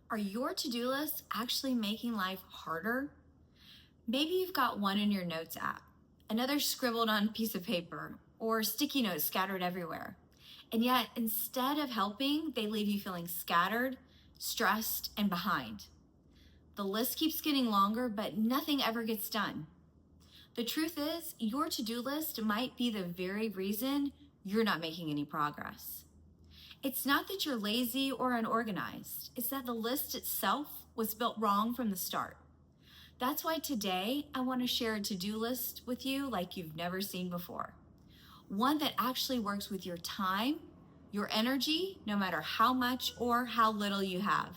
Are your to-do lists actually making life harder? Maybe you've got one in your notes app, another scribbled on a piece of paper, or sticky notes scattered everywhere. And yet, instead of helping, they leave you feeling scattered, stressed, and behind. The list keeps getting longer, but nothing ever gets done. The truth is, your to-do list might be the very reason you're not making any progress. It's not that you're lazy or unorganized. It's that the list itself was built wrong from the start. That's why today I want to share a to-do list with you like you've never seen before. One that actually works with your time, your energy, no matter how much or how little you have.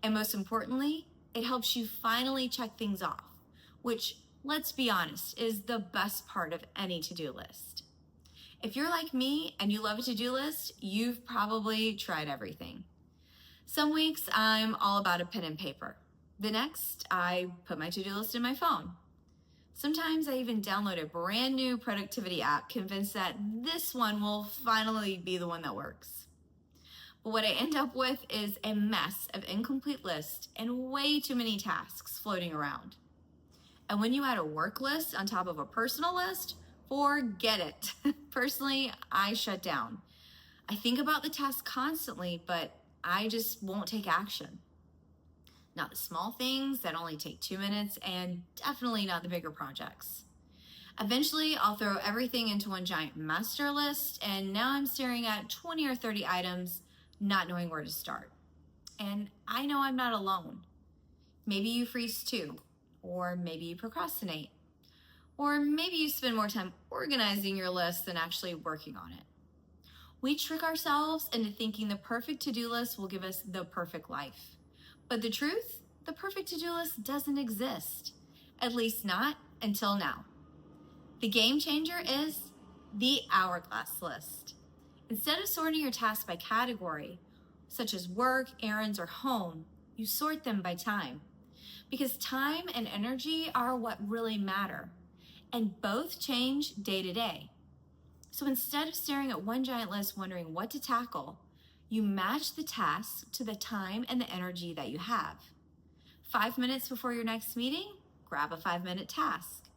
And most importantly, it helps you finally check things off, which, let's be honest, is the best part of any to-do list. If you're like me and you love a to-do list, you've probably tried everything. Some weeks I'm all about a pen and paper. The next, I put my to-do list in my phone. Sometimes I even download a brand new productivity app, convinced that this one will finally be the one that works. But what I end up with is a mess of incomplete lists and way too many tasks floating around. And when you add a work list on top of a personal list, forget it. Personally, I shut down. I think about the task constantly, but I just won't take action. Not the small things that only take 2 minutes, and definitely not the bigger projects. Eventually, I'll throw everything into one giant master list, and now I'm staring at 20 or 30 items, not knowing where to start. And I know I'm not alone. Maybe you freeze too, or maybe you procrastinate. Or maybe you spend more time organizing your list than actually working on it. We trick ourselves into thinking the perfect to-do list will give us the perfect life. But the truth, the perfect to-do list doesn't exist. At least not until now. The game changer is the Hourglass list. Instead of sorting your tasks by category, such as work, errands, or home, you sort them by time. Because time and energy are what really matter. And both change day to day. So instead of staring at one giant list wondering what to tackle, you match the tasks to the time and the energy that you have. 5 minutes before your next meeting, grab a 5-minute task.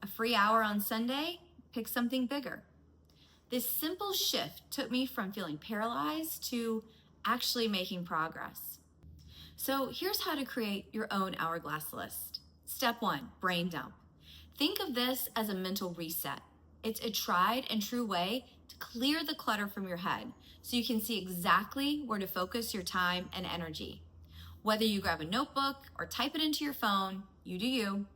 A free hour on Sunday, pick something bigger. This simple shift took me from feeling paralyzed to actually making progress. So here's how to create your own Hourglass list. Step 1, brain dump. Think of this as a mental reset. It's a tried and true way to clear the clutter from your head so you can see exactly where to focus your time and energy. Whether you grab a notebook or type it into your phone, you do you.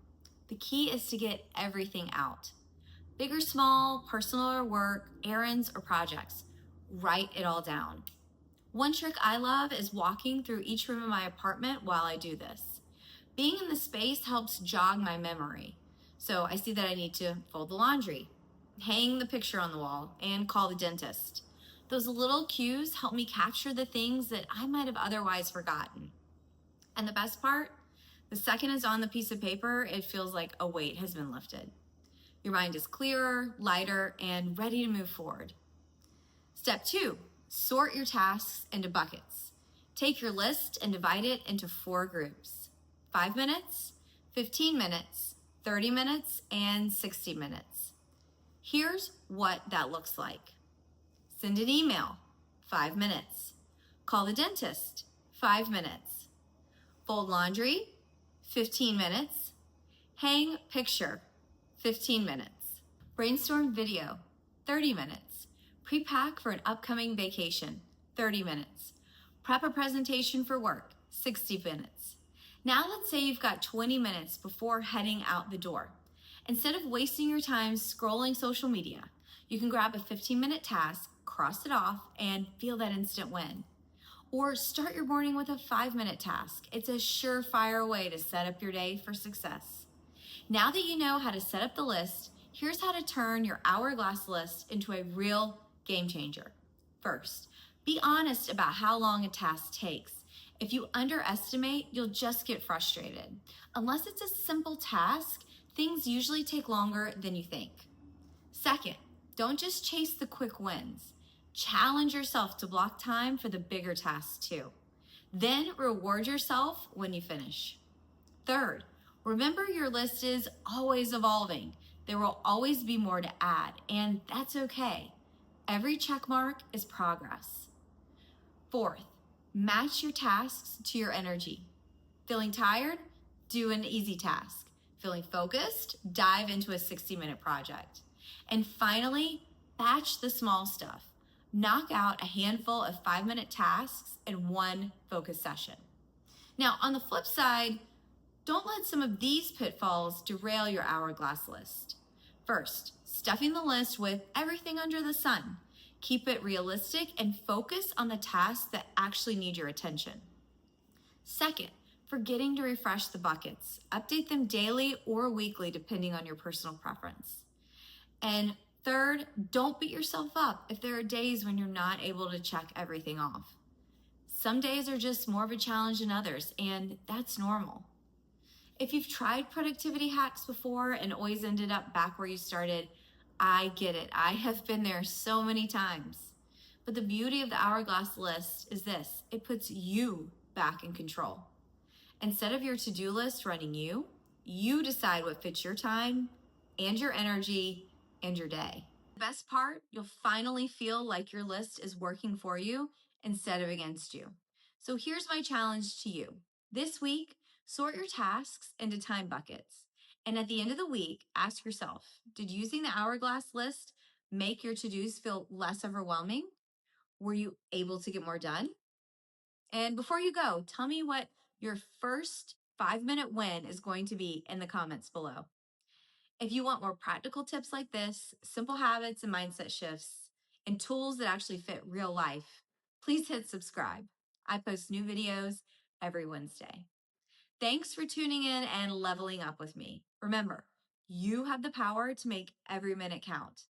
The key is to get everything out. Big or small, personal or work, errands or projects. Write it all down. One trick I love is walking through each room in my apartment while I do this. Being in the space helps jog my memory. So I see that I need to fold the laundry, hang the picture on the wall, and call the dentist. Those little cues help me capture the things that I might have otherwise forgotten. And the best part, the second it's on the piece of paper, it feels like a weight has been lifted. Your mind is clearer, lighter, and ready to move forward. Step 2, sort your tasks into buckets. Take your list and divide it into 4 groups. 5 minutes, 15 minutes, 30 minutes, and 60 minutes. Here's what that looks like. Send an email, 5 minutes. Call the dentist, 5 minutes. Fold laundry, 15 minutes. Hang picture, 15 minutes. Brainstorm video, 30 minutes. Pre-pack for an upcoming vacation, 30 minutes. Prep a presentation for work, 60 minutes. Now let's say you've got 20 minutes before heading out the door. Instead of wasting your time scrolling social media, you can grab a 15-minute task, cross it off, and feel that instant win. Or start your morning with a 5-minute task. It's a surefire way to set up your day for success. Now that you know how to set up the list, here's how to turn your Hourglass list into a real game changer. First, be honest about how long a task takes. If you underestimate, you'll just get frustrated. Unless it's a simple task, things usually take longer than you think. Second, don't just chase the quick wins. Challenge yourself to block time for the bigger tasks too. Then reward yourself when you finish. Third, remember your list is always evolving. There will always be more to add, and that's okay. Every check mark is progress. Fourth, match your tasks to your energy. Feeling tired? Do an easy task. Feeling focused? Dive into a 60-minute project. And finally, batch the small stuff. Knock out a handful of 5-minute tasks in one focus session. Now, on the flip side, don't let some of these pitfalls derail your hourglass list. First, stuffing the list with everything under the sun. Keep it realistic and focus on the tasks that actually need your attention. Second, forgetting to refresh the buckets. Update them daily or weekly depending on your personal preference. And third, don't beat yourself up if there are days when you're not able to check everything off. Some days are just more of a challenge than others, and that's normal. If you've tried productivity hacks before and always ended up back where you started, I get it. I have been there so many times. But the beauty of the hourglass list is this: it puts you back in control. Instead of your to-do list running you, you decide what fits your time and your energy and your day. The best part, you'll finally feel like your list is working for you instead of against you. So here's my challenge to you. This week, sort your tasks into time buckets. And at the end of the week, ask yourself, did using the hourglass list make your to-dos feel less overwhelming? Were you able to get more done? And before you go, tell me what your first 5-minute win is going to be in the comments below. If you want more practical tips like this, simple habits and mindset shifts, and tools that actually fit real life, please hit subscribe. I post new videos every Wednesday. Thanks for tuning in and leveling up with me. Remember, you have the power to make every minute count.